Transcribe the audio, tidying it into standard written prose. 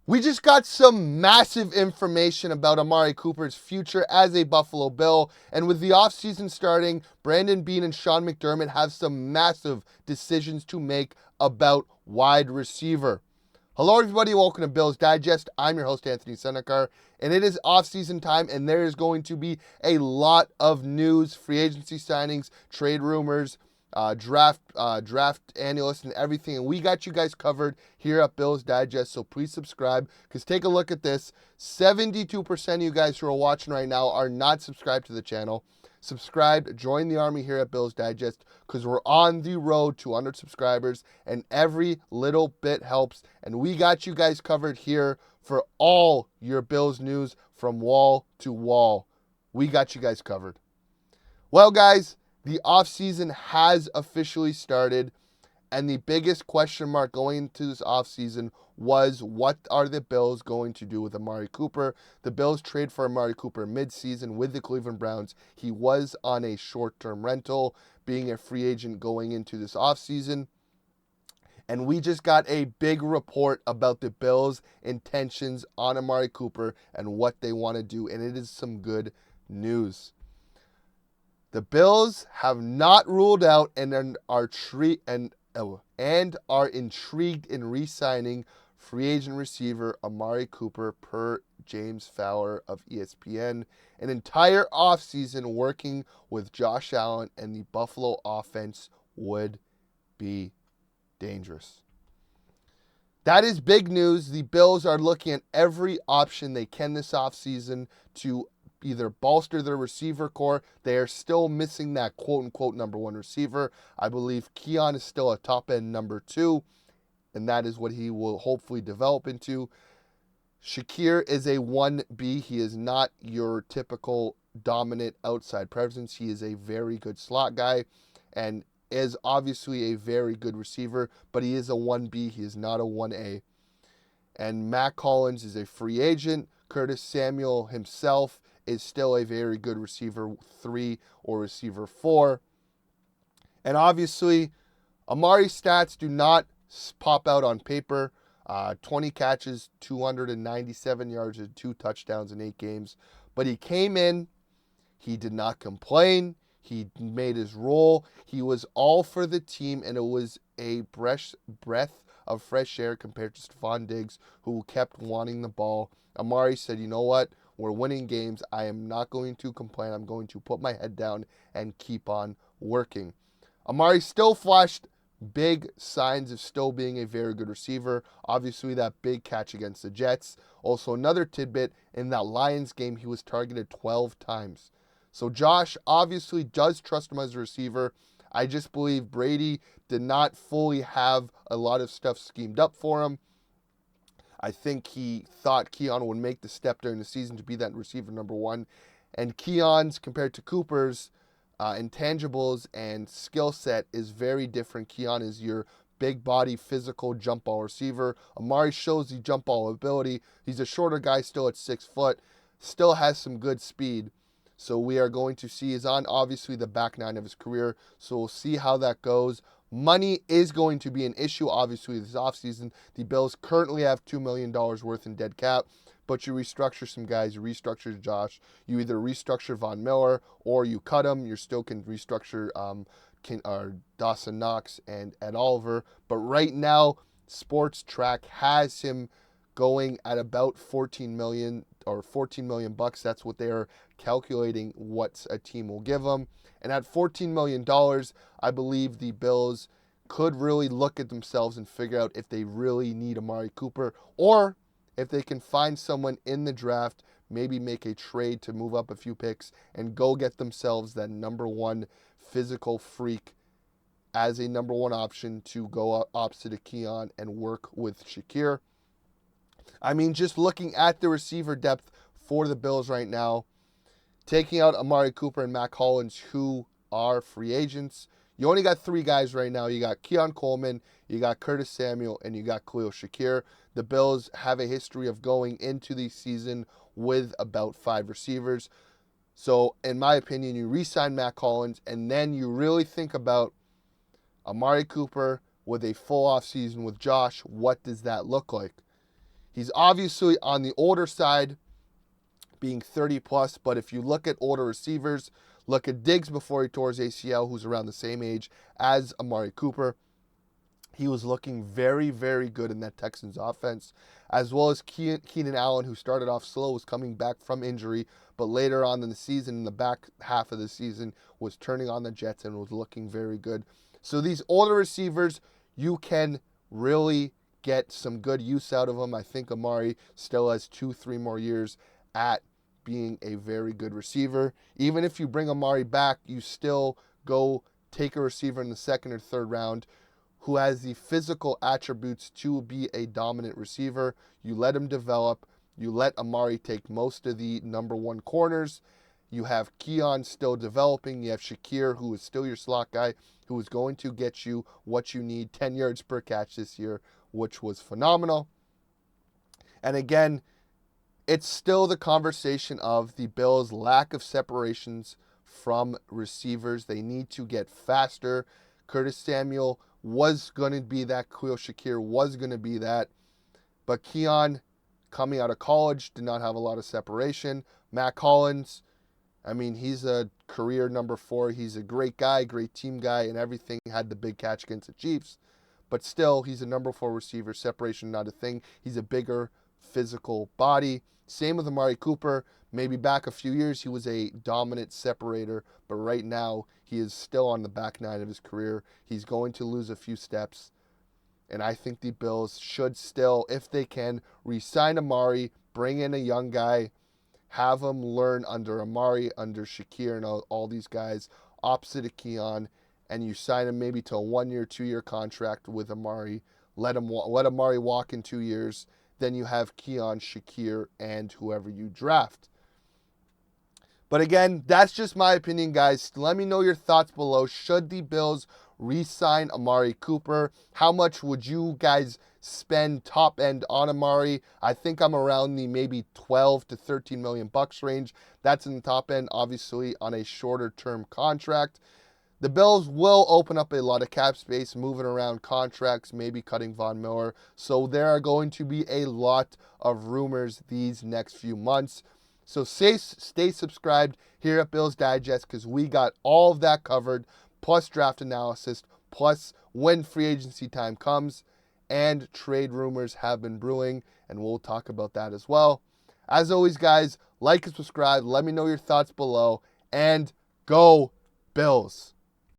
We just got some massive information about Amari Cooper's future as a Buffalo Bill. And with the offseason starting, Brandon Beane and Sean McDermott have some massive decisions to make about wide receiver. Hello, everybody. Welcome to Bills Digest. I'm your host, Anthony Senicar, and it is offseason time, and there is going to be a lot of news, free agency signings, trade rumors, draft analysts, and everything. And we got you guys covered here at Bills Digest, so please subscribe, because take a look at this. 72% of you guys who are watching right now are not subscribed to the channel. Subscribe, join the army here at Bills Digest, because we're on the road to 100 subscribers, and every little bit helps. And we got you guys covered here for all your Bills news from wall to wall. We got you guys covered. Well, guys, the offseason has officially started, and the biggest question mark going into this offseason was, what are the Bills going to do with Amari Cooper? The Bills trade for Amari Cooper mid-season with the Cleveland Browns. He was on a short-term rental, being a free agent going into this offseason. And we just got a big report about the Bills' intentions on Amari Cooper and what they want to do, and it is some good news. The Bills have not ruled out and are intrigued in re-signing free agent receiver Amari Cooper, per James Fowler of ESPN. An entire offseason working with Josh Allen and the Buffalo offense would be dangerous. That is big news. The Bills are looking at every option they can this offseason to either bolster their receiver core. They are still missing that quote-unquote number one receiver. I believe Keon is still a top-end number two, and that is what he will hopefully develop into. Shakir is a 1B. He is not your typical dominant outside presence. He is a very good slot guy and is obviously a very good receiver, but he is a 1B. He is not a 1A. And Matt Collins is a free agent. Curtis Samuel himself is still a very good receiver 3 or receiver 4. And obviously, Amari's stats do not pop out on paper. 20 catches, 297 yards, and 2 touchdowns in 8 games. But he came in. He did not complain. He made his role. He was all for the team, and it was a breath of fresh air compared to Stephon Diggs, who kept wanting the ball. Amari said, you know what? We're winning games. I am not going to complain. I'm going to put my head down and keep on working. Amari still flashed big signs of still being a very good receiver. Obviously, that big catch against the Jets. Also, another tidbit, in that Lions game, he was targeted 12 times. So Josh obviously does trust him as a receiver. I just believe Brady did not fully have a lot of stuff schemed up for him. I think he thought Keon would make the step during the season to be that receiver number one. And Keon's, compared to Cooper's, intangibles and skill set is very different. Keon is your big body, physical jump ball receiver. Amari shows the jump ball ability. He's a shorter guy, still at 6 foot, still has some good speed. So we are going to see, he's on obviously the back nine of his career. So we'll see how that goes. Money is going to be an issue, obviously, this offseason. The Bills currently have $2 million worth in dead cap, but you restructure some guys. You restructure Josh. You either restructure Von Miller or you cut him. You still can restructure Dawson Knox and Ed Oliver. But right now, Sports Track has him going at about $14 million or $14 million bucks. That's what they're calculating what a team will give him. And at $14 million, I believe the Bills could really look at themselves and figure out if they really need Amari Cooper, or if they can find someone in the draft, maybe make a trade to move up a few picks and go get themselves that number one physical freak as a number one option to go opposite of Keon and work with Shakir. I mean, just looking at the receiver depth for the Bills right now, taking out Amari Cooper and Matt Collins, who are free agents, you only got 3 guys right now. You got Keon Coleman, you got Curtis Samuel, and you got Khalil Shakir. The Bills have a history of going into the season with about 5 receivers. So, in my opinion, you re-sign Matt Collins, and then you really think about Amari Cooper with a full offseason with Josh. What does that look like? He's obviously on the older side, being 30 plus, but if you look at older receivers, look at Diggs before he tore his ACL, who's around the same age as Amari Cooper. He was looking very, very good in that Texans offense, as well as Keenan Allen, who started off slow, was coming back from injury, but later on in the season, in the back half of the season, was turning on the Jets and was looking very good. So these older receivers, you can really get some good use out of them. I think Amari still has 2-3 more years at being a very good receiver. Even if you bring Amari back, you still go take a receiver in the second or third round who has the physical attributes to be a dominant receiver. You let him develop. You let Amari take most of the number one corners. You have Keon still developing. You have Shakir, who is still your slot guy, who is going to get you what you need, 10 yards per catch this year, which was phenomenal. And again, it's still the conversation of the Bills' lack of separations from receivers. They need to get faster. Curtis Samuel was going to be that. Khalil Shakir was going to be that. But Keon, coming out of college, did not have a lot of separation. Matt Collins, I mean, he's a career number 4. He's a great guy, great team guy, and everything. Had the big catch against the Chiefs. But still, he's a number 4 receiver. Separation, not a thing. He's a bigger physical body. Same with Amari Cooper. Maybe back a few years, he was a dominant separator, but right now, he is still on the back 9 of his career. He's going to lose a few steps, and I think the Bills should still, if they can, re-sign Amari, bring in a young guy, have him learn under Amari, under Shakir, and all these guys, opposite of Keon, and you sign him maybe to a 1-year, 2-year contract with Amari. Let Amari walk in 2 years. Then you have Keon, Shakir, and whoever you draft. But again, that's just my opinion, guys. Let me know your thoughts below. Should the Bills re-sign Amari Cooper? How much would you guys spend top end on Amari? I think I'm around the maybe 12 to 13 million bucks range. That's in the top end, obviously, on a shorter term contract. The Bills will open up a lot of cap space, moving around contracts, maybe cutting Von Miller. So there are going to be a lot of rumors these next few months. So stay subscribed here at Bills Digest, because we got all of that covered, plus draft analysis, plus when free agency time comes, and trade rumors have been brewing, and we'll talk about that as well. As always, guys, like and subscribe. Let me know your thoughts below, and go Bills.